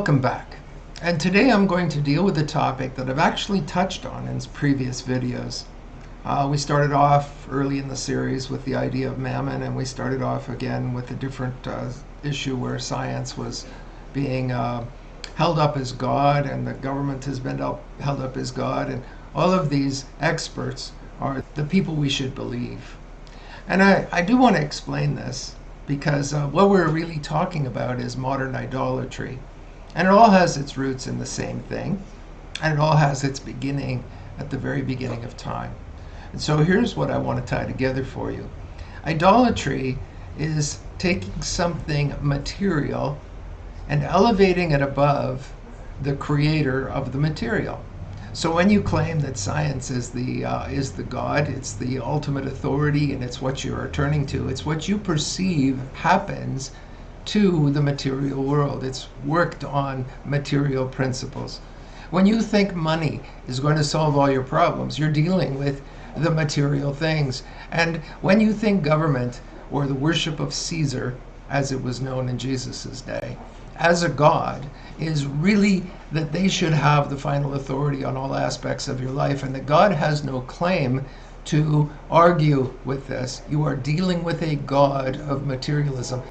Welcome back. And today I'm going to deal with a topic that I've actually touched on in previous videos. We started off early in the series with the idea of mammon, and we started off again with a different issue where science was being held up as God, and the government has been held up as God, and all of these experts are the people we should believe. And I do want to explain this because what we're really talking about is modern idolatry. And it all has its roots in the same thing, and it all has its beginning at the very beginning of time. And so here's what I want to tie together for you. Idolatry is taking something material and elevating it above the creator of the material. So when you claim that science is the God, it's the ultimate authority, and it's what you are turning to, it's what you perceive happens to the material world. It's worked on material principles. When you think money is going to solve all your problems, you're dealing with the material things. And when you think government, or the worship of Caesar, as it was known in Jesus's day, as a god, is really that they should have the final authority on all aspects of your life, and that God has no claim to argue with this. You are dealing with a god of materialism.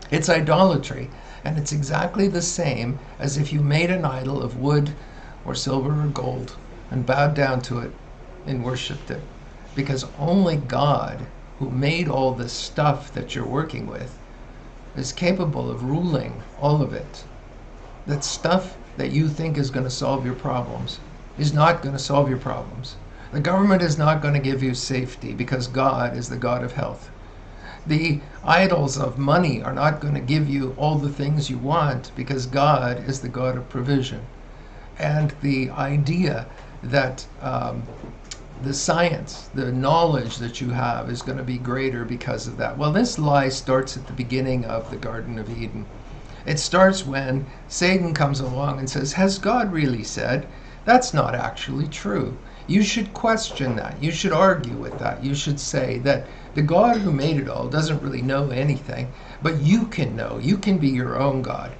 It's idolatry, and it's exactly the same as if you made an idol of wood or silver or gold and bowed down to it and worshipped it. Because only God, who made all this stuff that you're working with, is capable of ruling all of it. That stuff that you think is going to solve your problems is not going to solve your problems. The government is not going to give you safety, because God is the God of health. The idols of money are not going to give you all the things you want, because God is the God of provision. And the idea that the science, the knowledge that you have is going to be greater because of that. Well, this lie starts at the beginning of the Garden of Eden. It starts when Satan comes along and says, has God really said? That's not actually true. You should question that. You should argue with that. You should say that the God who made it all doesn't really know anything, but you can know. You can be your own God.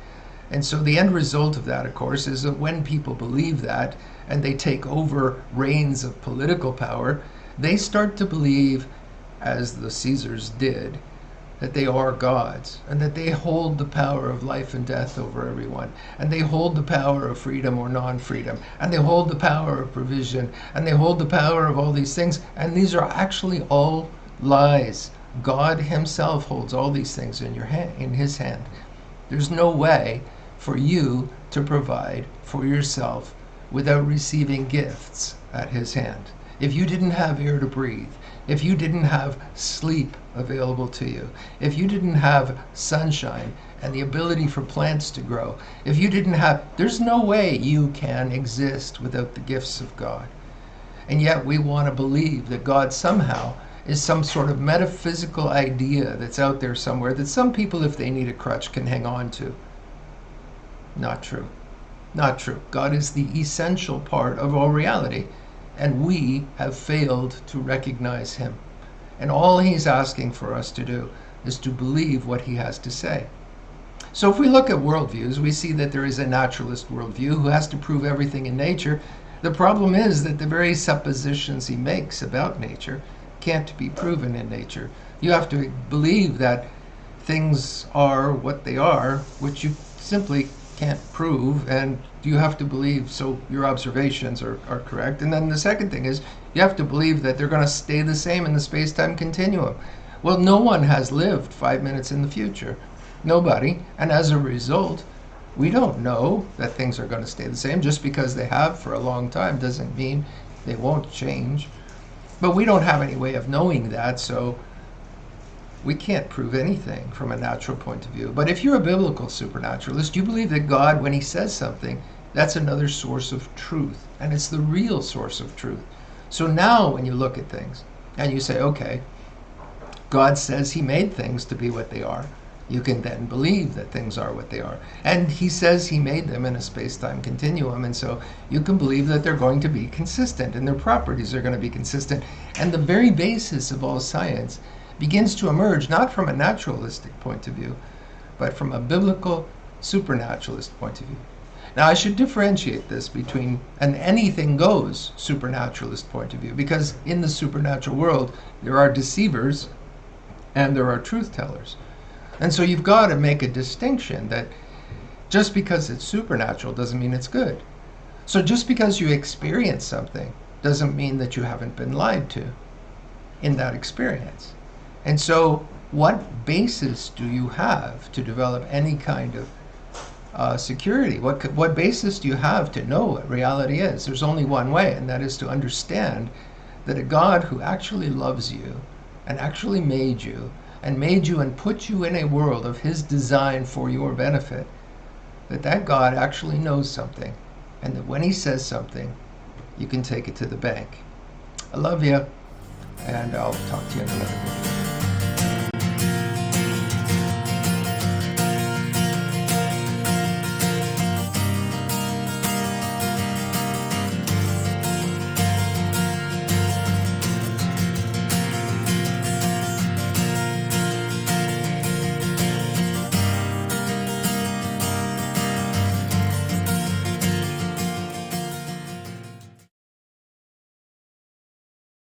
And so the end result of that, of course, is that when people believe that and they take over reins of political power, they start to believe, as the Caesars did, that they are gods, and that they hold the power of life and death over everyone, and they hold the power of freedom or non-freedom, and they hold the power of provision, and they hold the power of all these things. And these are actually all lies. God himself holds all these things in his hand. There's no way for you to provide for yourself without receiving gifts at his hand. If you didn't have air to breathe, if you didn't have sleep available to you, if you didn't have sunshine and the ability for plants to grow, if you didn't have, there's no way you can exist without the gifts of God. And yet we want to believe that God somehow is some sort of metaphysical idea that's out there somewhere that some people, if they need a crutch, can hang on to. Not true. Not true. God is the essential part of all reality, and we have failed to recognize him. And all he's asking for us to do is to believe what he has to say. So if we look at worldviews, we see that there is a naturalist worldview who has to prove everything in nature. The problem is that the very suppositions he makes about nature can't be proven in nature. You have to believe that things are what they are, which you simply can't prove, and you have to believe so your observations are correct. And then the second thing is you have to believe that they're going to stay the same in the space-time continuum. Well, no one has lived 5 minutes in the future. Nobody. And as a result, we don't know that things are going to stay the same. Just because they have for a long time doesn't mean they won't change. But we don't have any way of knowing that, so we can't prove anything from a natural point of view. But if you're a biblical supernaturalist, you believe that God, when he says something, that's another source of truth, and it's the real source of truth. So now when you look at things and you say, okay, God says he made things to be what they are, you can then believe that things are what they are. And he says he made them in a space-time continuum, and so you can believe that they're going to be consistent and their properties are going to be consistent. And the very basis of all science begins to emerge not from a naturalistic point of view, but from a biblical supernaturalist point of view. Now, I should differentiate this between an anything goes supernaturalist point of view, because in the supernatural world, there are deceivers and there are truth tellers. And so you've got to make a distinction that just because it's supernatural doesn't mean it's good. So just because you experience something doesn't mean that you haven't been lied to in that experience. And so what basis do you have to develop any kind of security? What basis do you have to know what reality is? There's only one way, and that is to understand that a God who actually loves you and actually made you and put you in a world of his design for your benefit, that God actually knows something, and that when he says something, you can take it to the bank. I love you, and I'll talk to you in another video.